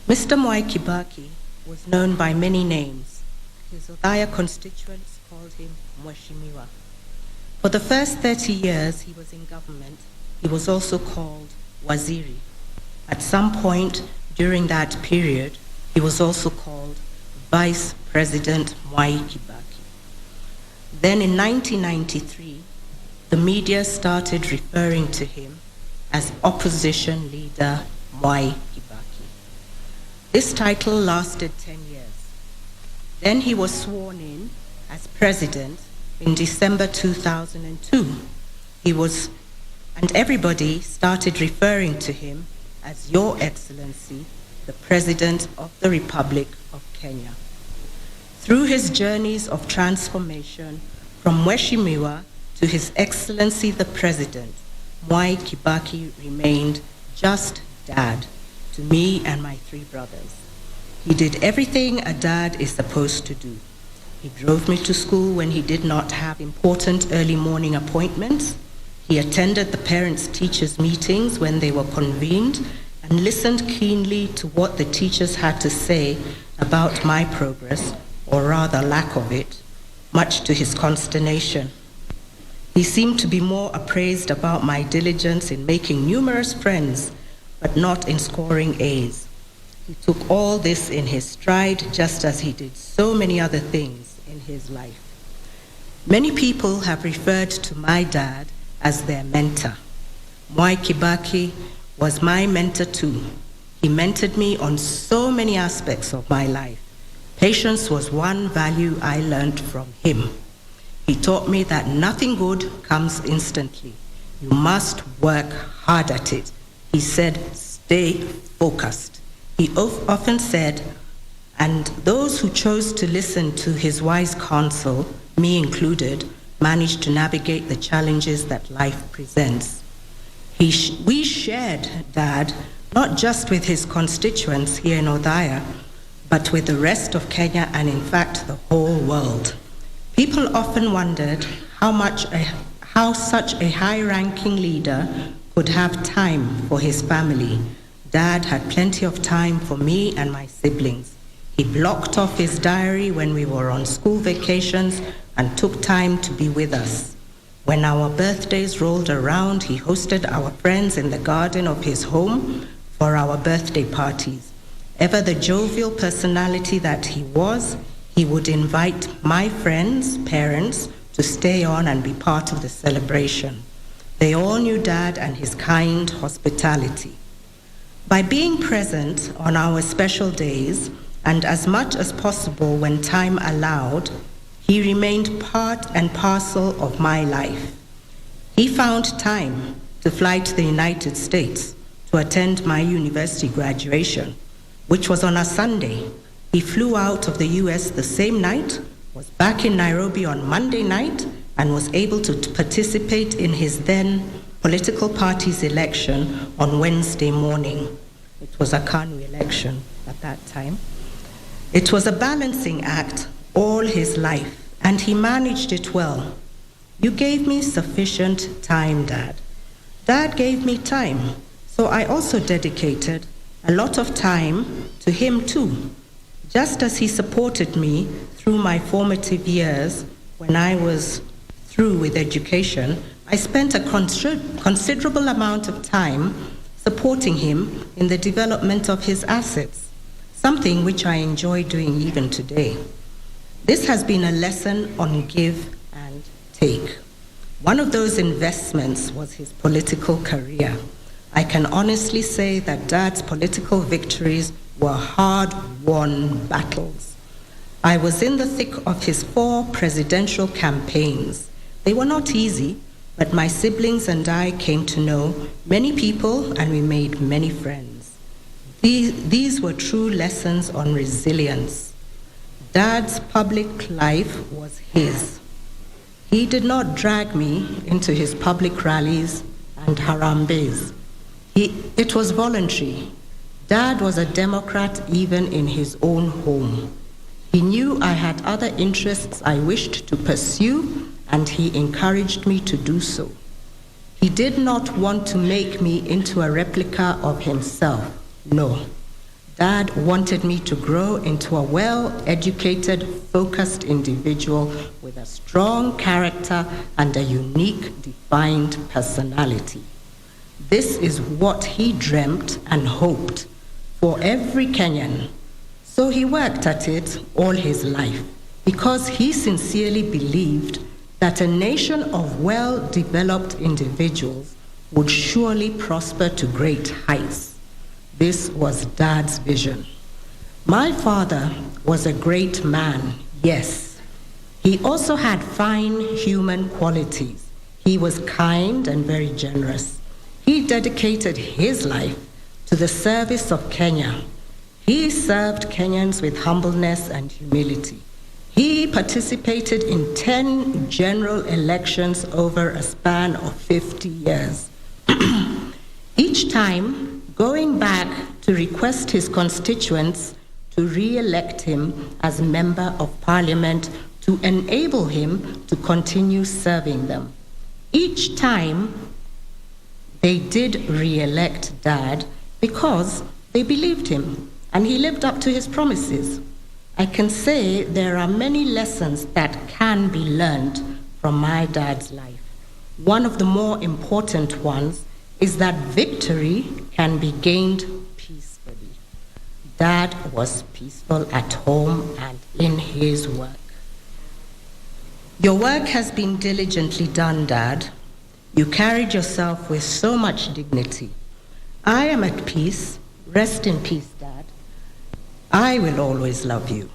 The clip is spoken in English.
Mr. Mwai Kibaki was known by many names. His Othaya constituents called him Mheshimiwa. For the first 30 years he was in government, he was also called Waziri. At some point during that period, he was also called Vice President Mwai Kibaki. Then in 1993, the media started referring to him as Opposition Leader Mwai Kibaki. This title lasted 10 years. Then he was sworn in as president in December 2002. And everybody started referring to him as Your Excellency, the President of the Republic of Kenya. Through his journeys of transformation from Mheshimiwa to His Excellency the President, Mwai Kibaki remained just dad to me and my 3 brothers. He did everything a dad is supposed to do. He drove me to school when he did not have important early morning appointments. He attended the parents-teachers meetings when they were convened and listened keenly to what the teachers had to say about my progress, or rather lack of it, much to his consternation. He seemed to be more appraised about my diligence in making numerous friends, but not in scoring A's. He took all this in his stride, just as he did so many other things in his life. Many people have referred to my dad as their mentor. Mwai Kibaki was my mentor too. He mentored me on so many aspects of my life. Patience was one value I learned from him. He taught me that nothing good comes instantly. You must work hard at it. He said, stay focused. He often said, and those who chose to listen to his wise counsel, me included, managed to navigate the challenges that life presents. We shared Dad, not just with his constituents here in Othaya, but with the rest of Kenya and in fact the whole world. People often wondered how such a high-ranking leader could have time for his family. Dad had plenty of time for me and my siblings. He blocked off his diary when we were on school vacations and took time to be with us. When our birthdays rolled around, he hosted our friends in the garden of his home for our birthday parties. Ever the jovial personality that he was, he would invite my friends' parents to stay on and be part of the celebration. They all knew Dad and his kind hospitality. By being present on our special days, and as much as possible when time allowed, he remained part and parcel of my life. He found time to fly to the United States to attend my university graduation, which was on a Sunday. He flew out of the US the same night, was back in Nairobi on Monday night, and was able to participate in his then political party's election on Wednesday morning. It was a KANU election at that time. It was a balancing act all his life, and he managed it well. You gave me sufficient time, Dad. Dad gave me time, so I also dedicated a lot of time to him too. Just as he supported me through my formative years when I was through with education, I spent a considerable amount of time supporting him in the development of his assets, something which I enjoy doing even today. This has been a lesson on give and take. One of those investments was his political career. I can honestly say that Dad's political victories were hard-won battles. I was in the thick of his 4 presidential campaigns. They were not easy, but my siblings and I came to know many people and we made many friends. These were true lessons on resilience. Dad's public life was his. He did not drag me into his public rallies and harambes. It was voluntary. Dad was a Democrat even in his own home. He knew I had other interests I wished to pursue, and he encouraged me to do so. He did not want to make me into a replica of himself. No. Dad wanted me to grow into a well-educated, focused individual with a strong character and a unique, defined personality. This is what he dreamt and hoped for every Kenyan. So he worked at it all his life because he sincerely believed that a nation of well-developed individuals would surely prosper to great heights. This was Dad's vision. My father was a great man, yes. He also had fine human qualities. He was kind and very generous. He dedicated his life to the service of Kenya. He served Kenyans with humbleness and humility. He participated in 10 general elections over a span of 50 years. Each time, going back to request his constituents to re-elect him as member of parliament to enable him to continue serving them. Each time, they did re-elect Dad because they believed him and he lived up to his promises. I can say there are many lessons that can be learned from my dad's life. One of the more important ones is that victory can be gained peacefully. Dad was peaceful at home and in his work. Your work has been diligently done, Dad. You carried yourself with so much dignity. I am at peace. Rest in peace, Dad. I will always love you.